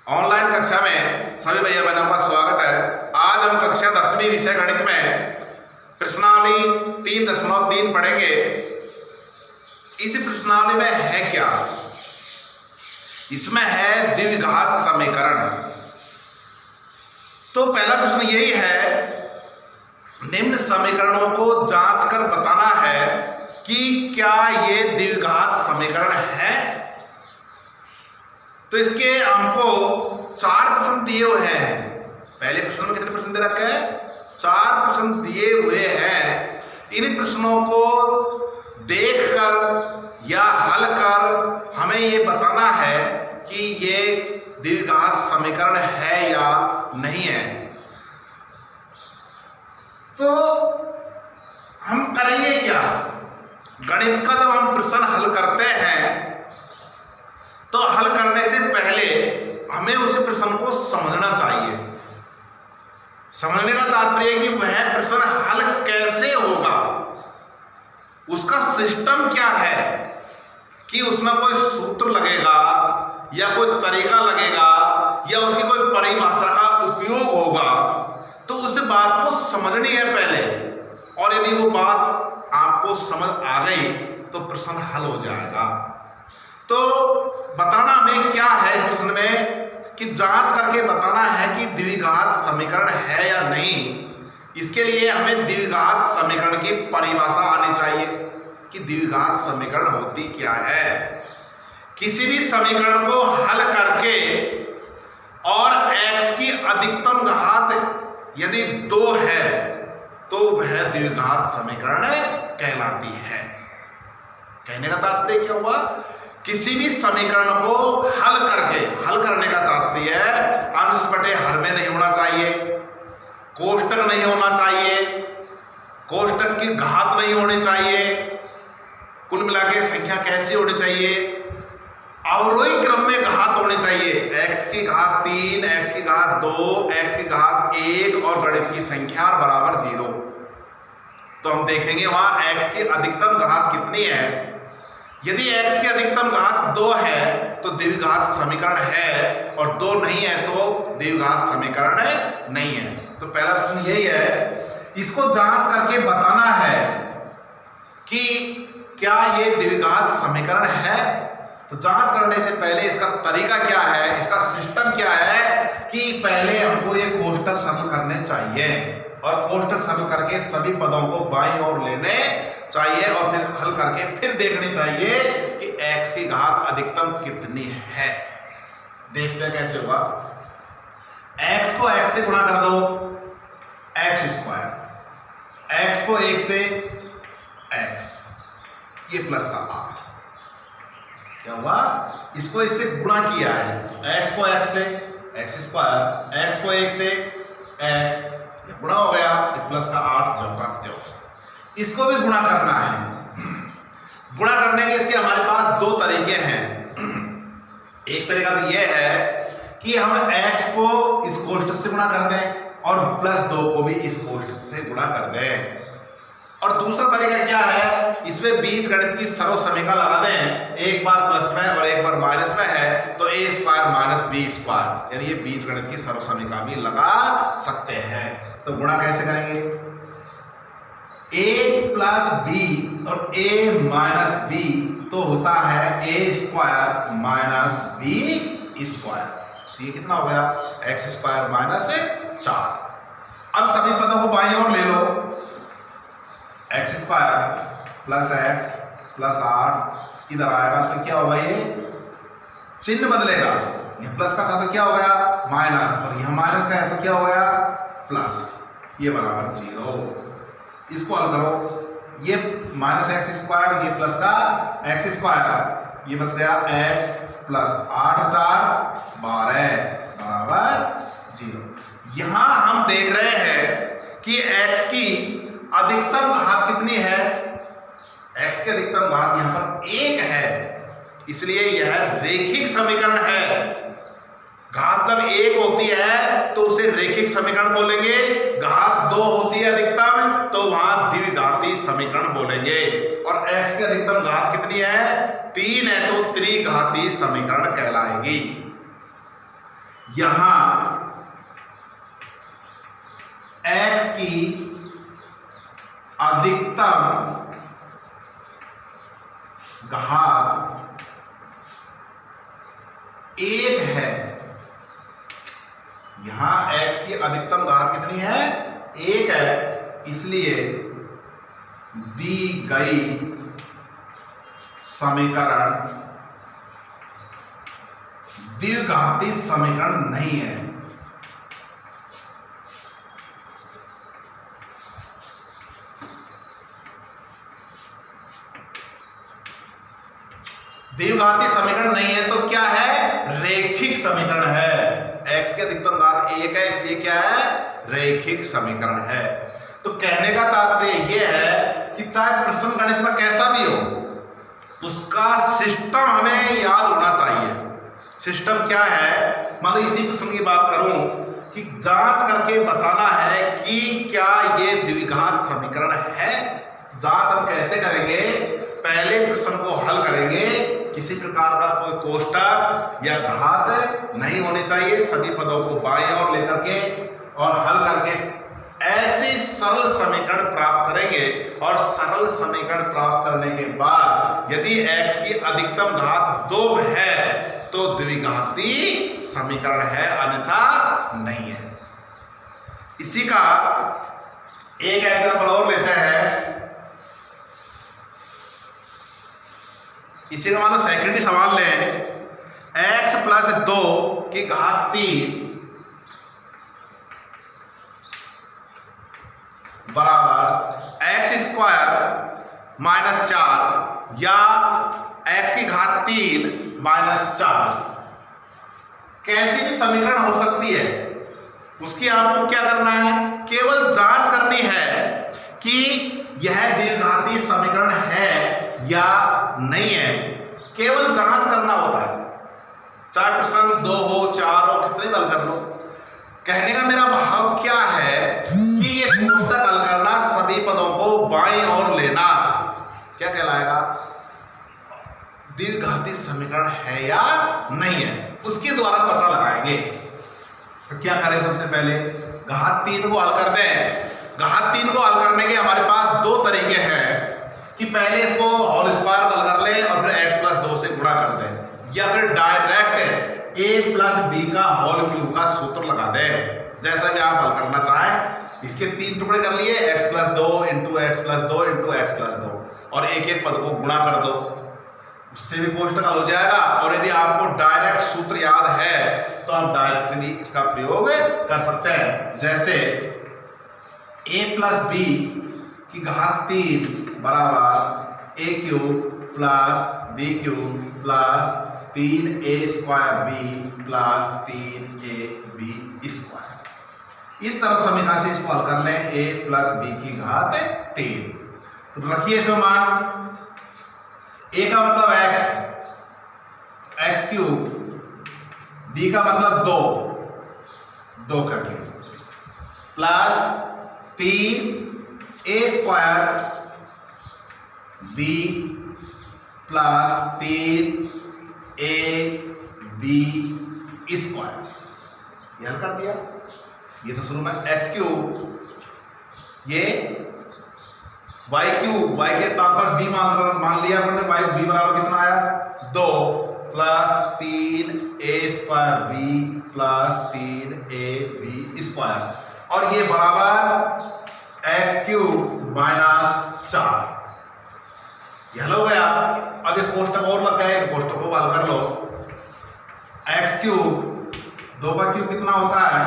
Online कक्षा में सभी भैया बहनों का स्वागत है। आज हम कक्षा 10वीं विषय गणित में प्रश्नावली 3.3 पढ़ेंगे। इस प्रश्नावली में है क्या? इसमें है द्विघात समीकरण। तो पहला प्रश्न यही है, निम्न समीकरणों को जांच कर बताना है कि क्या ये द्विघात समीकरण है। तो इसके हमको 4 प्रश्न दिए हुए हैं। पहले प्रश्न में कितने प्रश्न दे रखे हैं? 4 प्रश्न दिए हुए हैं। इन प्रश्नों को देखकर या हल कर हमें ये बताना है कि ये द्विघात समीकरण है या नहीं है। तो हम करेंगे क्या? गणित का जब हम प्रश्न हल करते हैं तो हल करने से पहले हमें उस प्रश्न को समझना चाहिए। समझने का तात्पर्य कि वह प्रश्न हल कैसे होगा, उसका सिस्टम क्या है, कि उसमें कोई सूत्र लगेगा या कोई तरीका लगेगा या उसकी कोई परिभाषा का उपयोग होगा। तो उस बात को समझनी है पहले, और यदि वो बात आपको समझ आ गई तो प्रश्न हल हो जाएगा। तो बताना हमें क्या है इस प्रश्न में, कि जांच करके बताना है कि द्विघात समीकरण है या नहीं। इसके लिए हमें द्विघात समीकरण की परिभाषा आनी चाहिए कि द्विघात समीकरण होती क्या है। किसी भी समीकरण को हल करके और x की अधिकतम घात यदि 2 है तो वह द्विघात समीकरण कहलाती है। कहने का तात्पर्य क्या हुआ? किसी भी समीकरण को हल करके, हल करने का तात्पर्य है अंश बटे हर में नहीं होना चाहिए, कोष्टक नहीं होना चाहिए, कोष्टक की घात नहीं होनी चाहिए, कुल मिला के संख्या कैसी होनी चाहिए? अवरोही क्रम में घात होनी चाहिए। x की घात 3, x की घात 2, x की घात 1 और गणित की संख्या बराबर 0। तो हम देखेंगे वहां x की अधिकतम घात कितनी है। यदि x की अधिकतम घात 2 है तो द्विघात समीकरण है, और 2 नहीं है तो द्विघात समीकरण नहीं है। तो पहला प्रश्न यही है, इसको जांच करके बताना है कि क्या ये द्विघात समीकरण है। तो जांच करने से पहले इसका तरीका क्या है, इसका सिस्टम क्या है, कि पहले हमको ये कोष्टक सरल करने चाहिए, और कोष्टक सरल करके सभी पदों को बाईं ओर लेने चाहिए, और फिर हल करके फिर देखनी चाहिए कि x की घात अधिकतम कितनी है। देखते हैं कैसे होगा। x को x से गुणा कर दो, x स्क्वायर, x को 1 से x, ये प्लस का 8। क्या हुआ? इसको इससे गुणा किया है, x को x से x स्क्वायर, x को 1 से x, ये गुणा हो गया, ये प्लस का 8 जो का त्यों। इसको भी गुणा करना है। गुणा करने के इसके हमारे पास 2 तरीके हैं। एक तरीका तो यह है कि हम x को इस कोष्टक से गुणा कर दें और +2 को भी इस कोष्टक से गुणा कर दें। और दूसरा तरीका क्या है, इसमें बीजगणित की सर्व समीकरण लगा दें। एक बार प्लस में और एक बार माइनस में है तो a square minus b square, यानी ये बीजगणित की सर्व समीकरण भी लगा सकते हैं। तो गुणा कैसे करेंगे? a प्लस b और a माइनस b तो होता है a square minus b square. ये कितना हो गया? x square minus 4। अब सभी पदों को बाईं ओर ले लो, x square plus x plus 8 इधर आएगा तो क्या होगा? ये चिन्ह बदलेगा। ये प्लस का था तो क्या हो गया? माइनस, और यह माइनस का है तो क्या हो गया? प्लस। ये बराबर 0। इसको हल करो, ये माइनस x स्क्वायर, ये प्लस का x स्क्वायर, ये बच गया x प्लस 8 4 12 बराबर 0। यहां हम देख रहे हैं कि x की अधिकतम घात कितनी है? x की अधिकतम घात यहां पर 1 है, इसलिए यह रेखिक समीकरण है। घात जब 1 होती है तो उसे रेखिक समीकरण बोलेंगे, घात 2 होती है अधिकतम तो वहां द्विघाती समीकरण बोलेंगे। और x की अधिकतम घात कितनी है? 3 है तो त्रिघाती समीकरण कहलाएगी। यहां x की अधिकतम घात 1 है। यहां x की अधिकतम घात कितनी है? 1 है। इसलिए दी गई समीकरण द्विघाती समीकरण नहीं है। द्विघाती समीकरण नहीं है तो क्या है? रैखिक समीकरण है। x की अधिकतम घात 1 है, इसलिए क्या है? रैखिक समीकरण है। तो कहने का तात्पर्य यह है कि चाहे प्रश्न गणित में कैसा भी हो, उसका सिस्टम हमें याद होना चाहिए। सिस्टम क्या है? मान लो इसी प्रश्न की बात करूं कि जांच करके बताना है कि क्या ये द्विघात समीकरण है। जांच हम कैसे करेंगे? पहले प्रश्न को हल करेंगे, किसी प्रकार का कोई कोष्टक या घात नहीं होने चाहिए, सभी पदों को बाएं ओर लेकर के और हल करके ऐसे सरल समीकरण प्राप्त करेंगे। और सरल समीकरण प्राप्त करने के बाद यदि x की अधिकतम घात 2 है तो द्विघाती समीकरण है, अन्यथा नहीं है। इसी का एक एग्जांपल और लेते हैं। इसी का मान लो सेकेंडरी सवाल लें, x + 2 की घात 3 बराबर x² - 4 या x की घात 3 - 4 कैसी भी समीकरण हो सकती है। उसकी आपको क्या करना है? केवल जांच करनी है कि यह द्विघाती समीकरण है या नहीं है। केवल जांच करना होता है। चाहे प्रश्न 2 हो, 4 हो, कितने हल कर लो। कहने का मेरा भाव क्या है कि ये कोष्टक हल करना, सभी पदों को बाईं ओर लेना, क्या कहलाएगा? द्विघाती समीकरण है या नहीं है, उसके द्वारा पता लगाएंगे। तो क्या करें? सबसे पहले घात 3 को हल करते हैं। घात 3 को हल करने के हमारे पास 2 तरीके हैं कि पहले इसको होल स्क्वायर हल कर लें और फिर x + 2 से गुणा कर दें, या फिर डायरेक्ट a + b का होल क्यूब का सूत्र लगा दें। जैसा कि आप हल करना चाहें। इसके 3 टुकड़े कर लिए, x + 2 × x + 2 × x + 2, और एक एक पद को गुणा कर दो, उससे भी कोष्टक हल हो जाएगा। और यदि आपको डायरेक्ट सूत्र याद है तो आप डायरेक्टली इसका प्रयोग कर सकते हैं। जैसे a + b की घात 3 बराबर a³ + b³ + 3a² b + 3ab²। इस तरह समीकरण से इसको हल कर लें, a + b की घात 3। तो रखिए इसमें मान, a का मतलब x³ b का मतलब 2 का cube plus 3a² b + 3ab²। ये हल कर दिया। ये तो शुरू में x³, ये y³ y के स्थान पर b मान लिया हमने। b बराबर कितना आया? 2 + 3a² b + 3ab², और ये बराबर x³ - 4। ये हल हो गया। अब ये कोष्टक और लग गए, कोष्टक को हल कर लो। x³ 2 का क्यूब कितना होता है?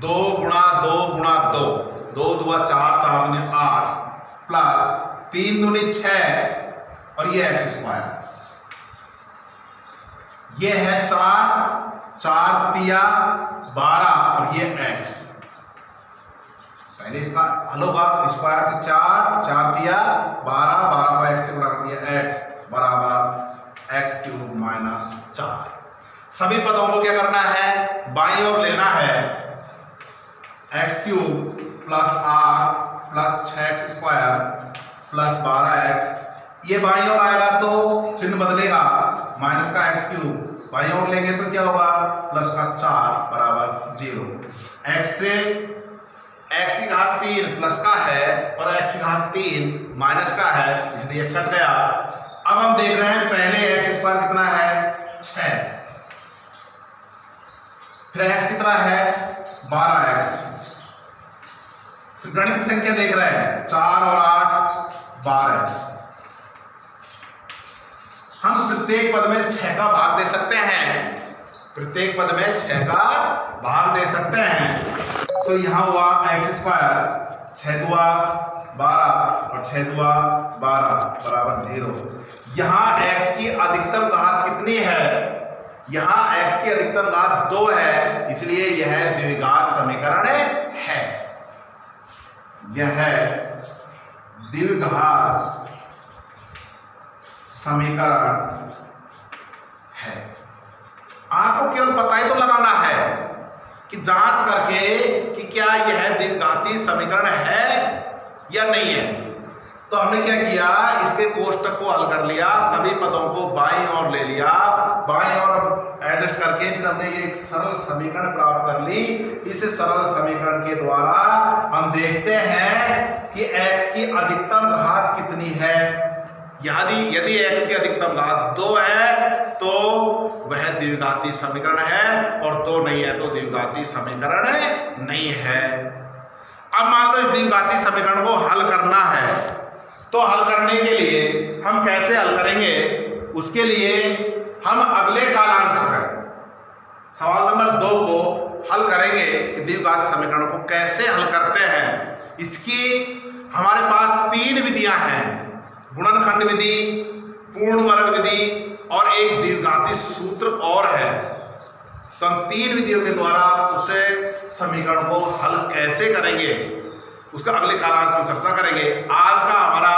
2 × 2 × 2, 2 × 2 = 4, 4 × 8 प्लस 3 × 2 = 6, और ये x²। ये है 4, 4 × 3 = 12, और ये x। पहले इसका हल होगा। स्क्वायर तो 4, 4 × 3 = 12, 12 को x से गुणा कर दिया, x बराबर x³ - 4। सभी पदों को क्या करना है? बाईं ओर लेना है। x³ + 8 + 6x² + 12x, ये बाईं ओर आएगा तो चिन्ह बदलेगा, माइनस का x³ बाईं ओर लेंगे तो क्या होगा, प्लस का 4 बराबर 0। x से x की घात 3 प्लस का है और x की घात 3 माइनस का है, इसलिए कट गया। अब हम देख रहे हैं पहले x स्क्वायर कितना है 6, फिर x कितना है 12x, फिर गणित की संख्या देख रहे हैं 4 और 8 12। हम प्रत्येक पद में 6 का भाग दे सकते हैं, प्रत्येक पद में 6 का भाग दे सकते हैं। तो यहां हुआ x स्क्वायर 6 दूआ 12 और 6 दूआ 12 बराबर 0। यहां x की अधिकतम घात कितनी है, यहां x की अधिकतम घात 2 है, इसलिए यह द्विघात समीकरण है, यह द्विघात समीकरण है। आपको केवल पता ही तो लगाना है कि जांच करके कि क्या यह द्विघाती समीकरण है या नहीं है। तो हमने क्या किया, इसके कोष्टक को हल कर लिया, सभी पदों को बाईं ओर ले लिया, बाईं ओर एडजस्ट करके फिर हमने ये एक सरल समीकरण प्राप्त कर ली। इस सरल समीकरण के द्वारा हम देखते हैं कि x की अधिकतम घात कितनी है। यदि x की अधिकतम घात 2 है तो वह द्विघाती समीकरण है, और 2 नहीं है तो द्विघाती समीकरण नहीं है। अब मान लो इस द्विघाती समीकरण को हल करना है, तो हल करने के लिए हम कैसे हल करेंगे, उसके लिए हम अगले कालांश में सवाल नंबर 2 को हल करेंगे कि द्विघाती समीकरण को कैसे हल करते हैं। इसकी हमारे पास 3 विधियां हैं, गुणनखंड विधि, पूर्ण वर्ग विधि और एक द्विघाती सूत्र और है। तो हम 3 विधियों के द्वारा उसे समीकरण को हल कैसे करेंगे उसका अगले कालांश में चर्चा करेंगे। आज का हमारा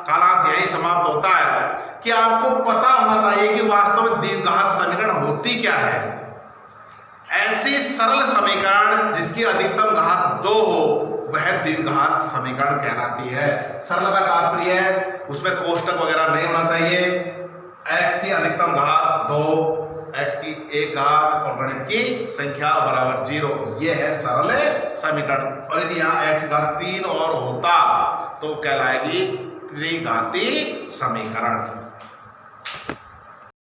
कालांश यही समाप्त होता है कि आपको पता होना चाहिए कि वास्तव में द्विघात समीकरण होती क्या है। ऐसी सरल समीकरण जिसकी अधिकतम घात 2 हो वह द्विघात समीकरण कहलाती है। सरल का तात्पर्य है उसमें कोष्टक वगैरह नहीं होना चाहिए। x की अधिकतम घात 2, x की 1 घात और गणित की संख्या बराबर 0, यह है सरल समीकरण। और यदि यहाँ x घात 3 और होता तो कहलाएगी त्रिघाती समीकरण।